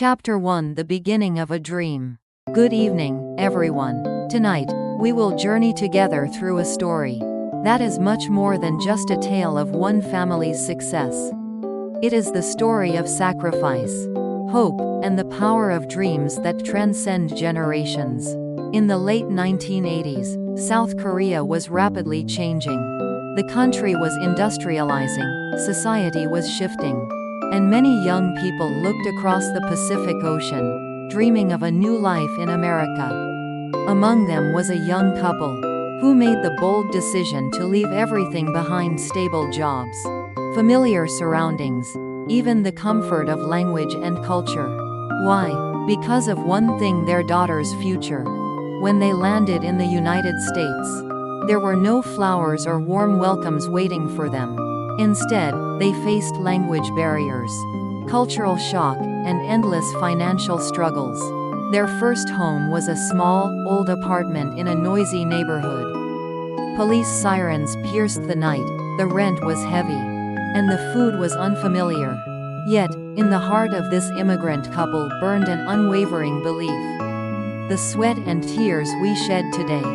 Chapter 1: The Beginning of a Dream. Good evening, everyone. Tonight, we will journey together through a story that is much more than just a tale of one family's success. It is the story of sacrifice, hope, and the power of dreams that transcend generations. In the late 1980s, South Korea was rapidly changing. The country was industrializing, society was shifting, and many young people looked across the Pacific Ocean, dreaming of a new life in America. Among them was a young couple who made the bold decision to leave everything behind: stable jobs, familiar surroundings, even the comfort of language and culture. Why? Because of one thing: their daughter's future. When they landed in the United States, there were no flowers or warm welcomes waiting for them. Instead, they faced language barriers, cultural shock, and endless financial struggles. Their first home was a small, old apartment in a noisy neighborhood. Police sirens pierced the night, the rent was heavy, and the food was unfamiliar. Yet, in the heart of this immigrant couple burned an unwavering belief: the sweat and tears we shed today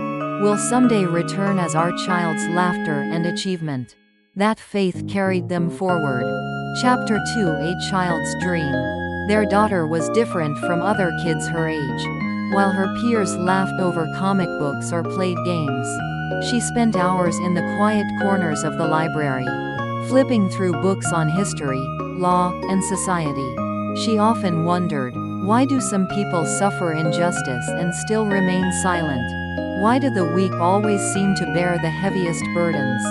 will someday return as our child's laughter and achievement. That faith carried them forward. Chapter 2: A Child's Dream. Their daughter was different from other kids her age. While her peers laughed over comic books or played games, she spent hours in the quiet corners of the library, flipping through books on history, law, and society. She often wondered, why do some people suffer injustice and still remain silent? Why do the weak always seem to bear the heaviest burdens?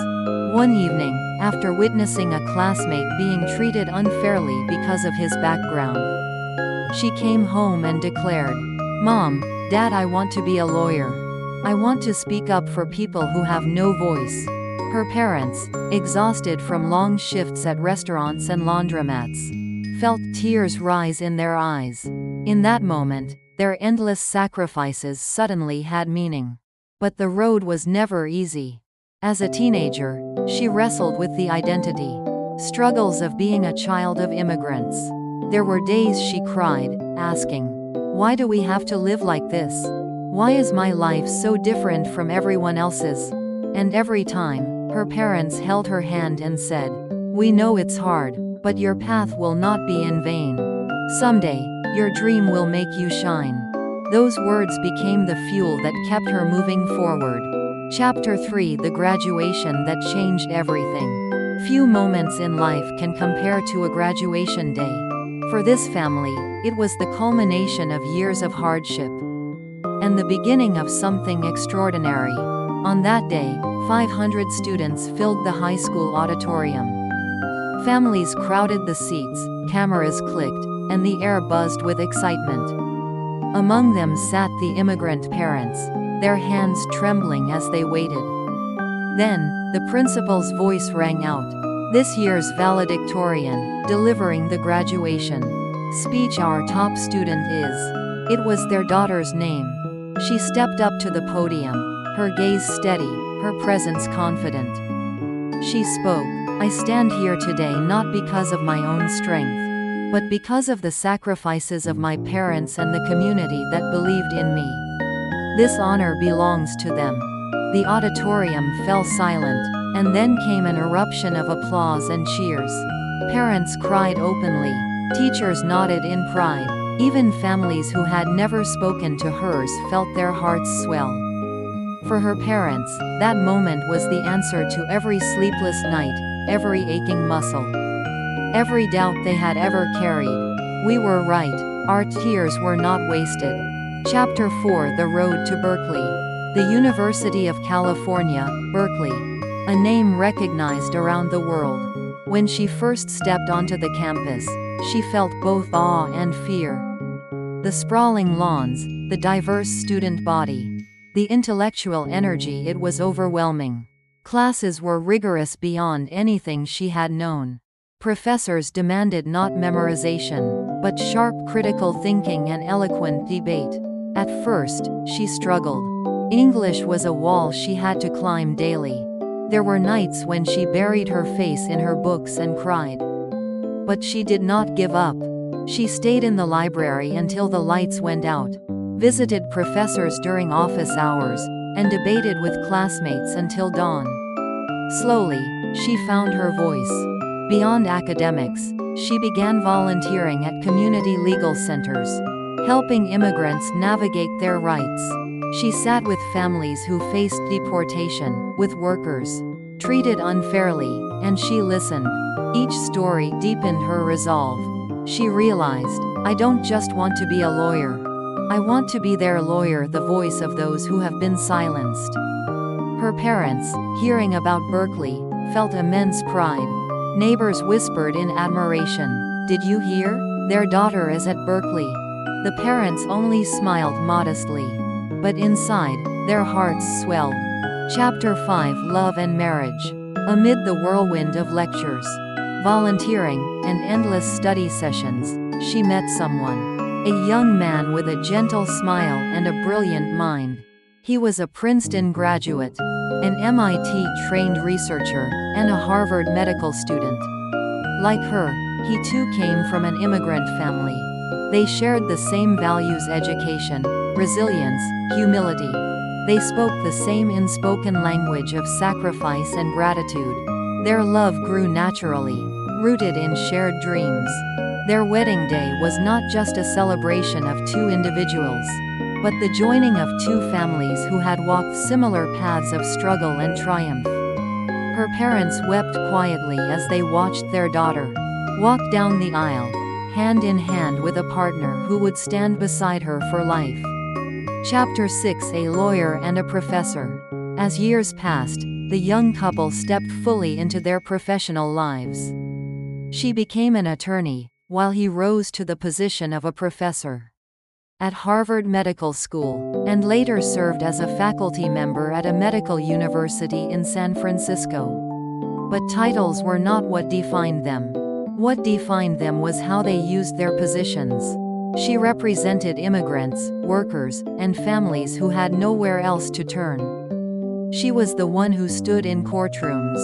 One evening, after witnessing a classmate being treated unfairly because of his background, she came home and declared, "Mom, Dad, I want to be a lawyer. I want to speak up for people who have no voice." Her parents, exhausted from long shifts at restaurants and laundromats, felt tears rise in their eyes. In that moment, their endless sacrifices suddenly had meaning. But the road was never easy. As a teenager, she wrestled with the identity struggles of being a child of immigrants. There were days she cried, asking, "Why do we have to live like this? Why is my life so different from everyone else's?" And every time, her parents held her hand and said, "We know it's hard, but your path will not be in vain. Someday, your dream will make you shine." Those words became the fuel that kept her moving forward. Chapter 3: The Graduation That Changed Everything. Few moments in life can compare to a graduation day. For this family, it was the culmination of years of hardship and the beginning of something extraordinary. On that day, 500 students filled the high school auditorium. Families crowded the seats, cameras clicked, and the air buzzed with excitement. Among them sat the immigrant parents, their hands trembling as they waited. Then, the principal's voice rang out, "This year's valedictorian, delivering the graduation speech, our top student is." It was their daughter's name. She stepped up to the podium, her gaze steady, her presence confident. She spoke, "I stand here today not because of my own strength, but because of the sacrifices of my parents and the community that believed in me. This honor belongs to them." The auditorium fell silent, and then came an eruption of applause and cheers. Parents cried openly, teachers nodded in pride, even families who had never spoken to hers felt their hearts swell. For her parents, that moment was the answer to every sleepless night, every aching muscle, every doubt they had ever carried. We were right, our tears were not wasted. Chapter 4: The Road to Berkeley. The University of California, Berkeley, a name recognized around the world. When she first stepped onto the campus, she felt both awe and fear. The sprawling lawns, the diverse student body, the intellectual energy, it was overwhelming. Classes were rigorous beyond anything she had known. Professors demanded not memorization, but sharp critical thinking and eloquent debate. At first, she struggled. English was a wall she had to climb daily. There were nights when she buried her face in her books and cried. But she did not give up. She stayed in the library until the lights went out, visited professors during office hours, and debated with classmates until dawn. Slowly, she found her voice. Beyond academics, she began volunteering at community legal centers, helping immigrants navigate their rights. She sat with families who faced deportation, with workers treated unfairly, and she listened. Each story deepened her resolve. She realized, I don't just want to be a lawyer. I want to be their lawyer, the voice of those who have been silenced. Her parents, hearing about Berkeley, felt immense pride. Neighbors whispered in admiration, "Did you hear? Their daughter is at Berkeley." The parents only smiled modestly. But inside, their hearts swelled. Chapter 5: Love and Marriage. Amid the whirlwind of lectures, volunteering, and endless study sessions, she met someone. A young man with a gentle smile and a brilliant mind. He was a Princeton graduate, an MIT-trained researcher, and a Harvard medical student. Like her, he too came from an immigrant family. They shared the same values: education, resilience, humility. They spoke the same unspoken language of sacrifice and gratitude. Their love grew naturally, rooted in shared dreams. Their wedding day was not just a celebration of two individuals, but the joining of two families who had walked similar paths of struggle and triumph. Her parents wept quietly as they watched their daughter walk down the aisle, hand in hand with a partner who would stand beside her for life. Chapter 6: A Lawyer and a Professor. As years passed, the young couple stepped fully into their professional lives. She became an attorney, while he rose to the position of a professor at Harvard Medical School, and later served as a faculty member at a medical university in San Francisco. But titles were not what defined them. What defined them was how they used their positions. She represented immigrants, workers, and families who had nowhere else to turn. She was the one who stood in courtrooms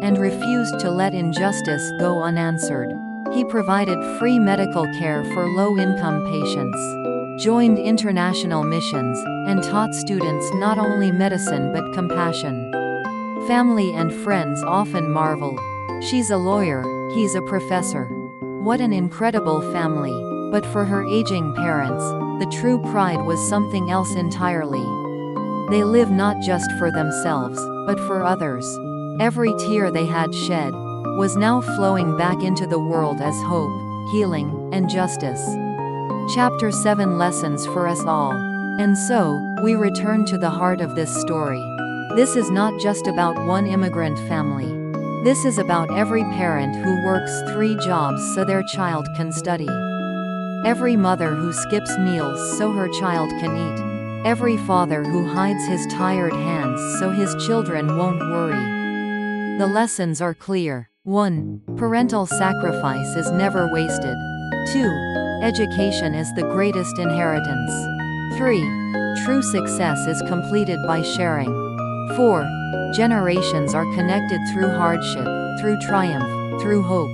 and refused to let injustice go unanswered. He provided free medical care for low-income patients, joined international missions, and taught students not only medicine but compassion. Family and friends often marveled, "She's a lawyer, he's a professor. What an incredible family." But for her aging parents, the true pride was something else entirely. They lived not just for themselves, but for others. Every tear they had shed was now flowing back into the world as hope, healing, and justice. Chapter 7: Lessons for us all. And so, we return to the heart of this story. This is not just about one immigrant family. This is about every parent who works 3 jobs so their child can study. Every mother who skips meals so her child can eat. Every father who hides his tired hands so his children won't worry. The lessons are clear. 1. Parental sacrifice is never wasted. 2. Education is the greatest inheritance. 3. True success is completed by sharing. 4. Generations are connected through hardship, through triumph, through hope.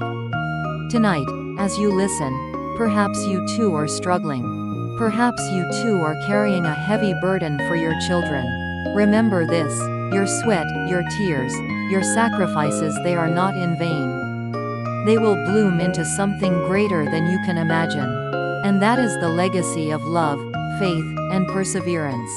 Tonight, as you listen, perhaps you too are struggling. Perhaps you too are carrying a heavy burden for your children. Remember this: your sweat, your tears, your sacrifices, they are not in vain. They will bloom into something greater than you can imagine. And that is the legacy of love, faith, and perseverance.